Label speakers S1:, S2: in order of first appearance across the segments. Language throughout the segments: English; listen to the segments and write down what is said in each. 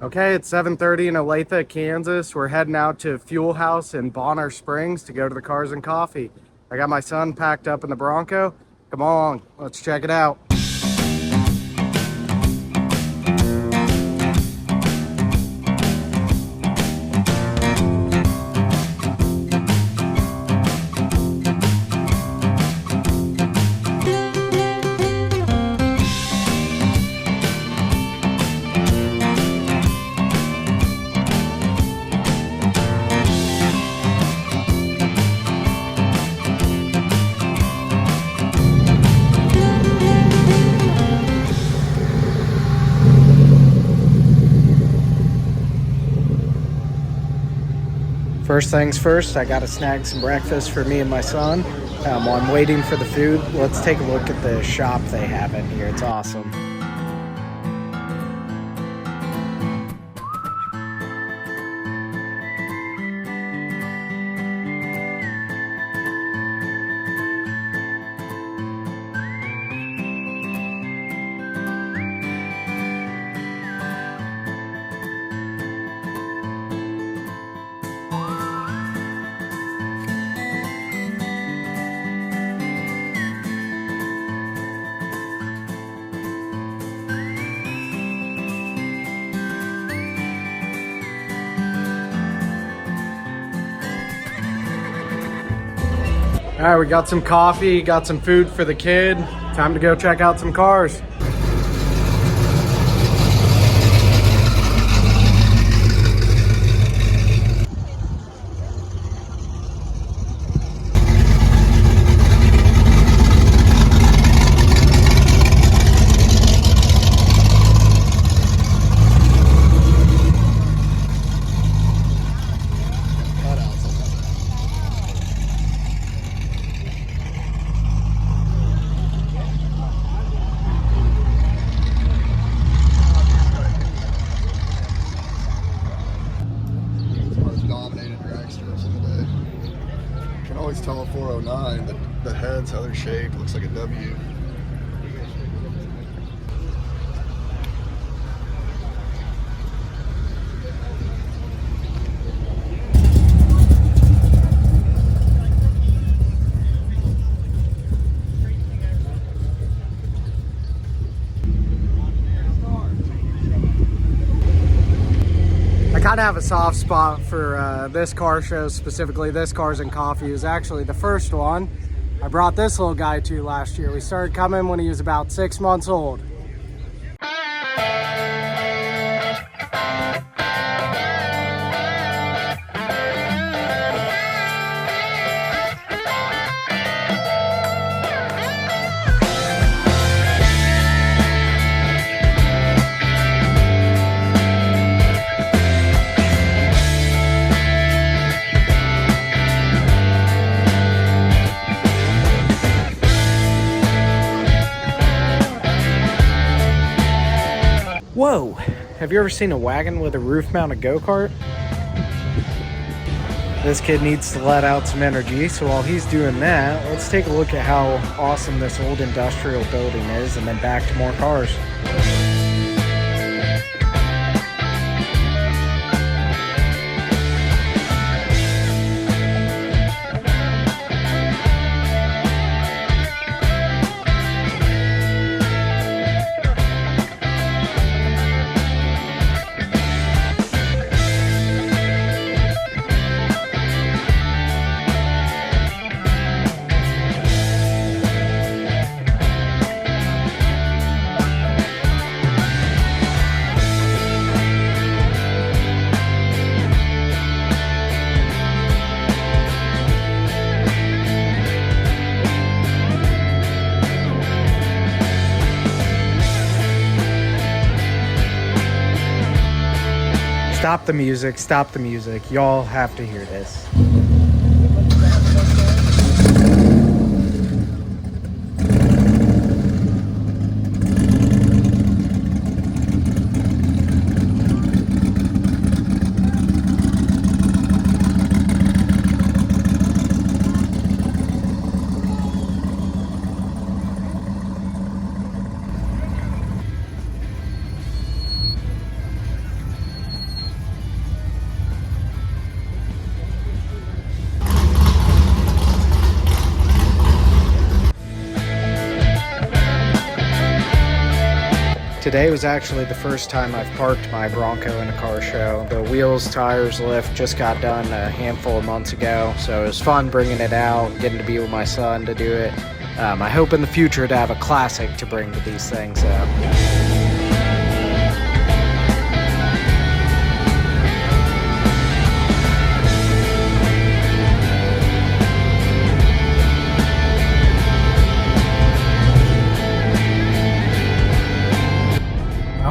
S1: Okay, it's 7:30 in Olathe, Kansas. We're heading out to Fuel House in Bonner Springs to go to the Cars and Coffee. I got my son packed up in the Bronco. Come on, let's check it out. First things first, I gotta snag some breakfast for me and my son. While I'm waiting for the food, let's take a look at the shop they have in here. It's awesome. All right, we got some coffee, got some food for the kid. Time to go check out some cars.
S2: Always tell a 409 that the head's how they're shaped. Looks like a W.
S1: I kind of have a soft spot for this car show, specifically this Cars and Coffee. It was actually the first one I brought this little guy to last year. We started coming when he was about 6 months old. Whoa, have you ever seen a wagon with a roof-mounted go-kart? This kid needs to let out some energy, so while he's doing that, let's take a look at how awesome this old industrial building is, and then back to more cars. Stop the music, stop the music. Y'all have to hear this. Today was actually the first time I've parked my Bronco in a car show. The wheels, tires, lift just got done a handful of months ago, so it was fun bringing it out, getting to be with my son to do it. I hope in the future to have a classic to bring to these things.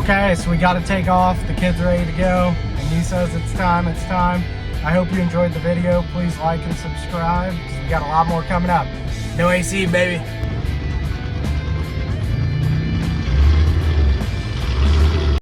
S1: Okay, so we got to take off. The kid's ready to go, and he says it's time, it's time. I hope you enjoyed the video. Please like and subscribe, 'cause we got a lot more coming up. No AC, baby.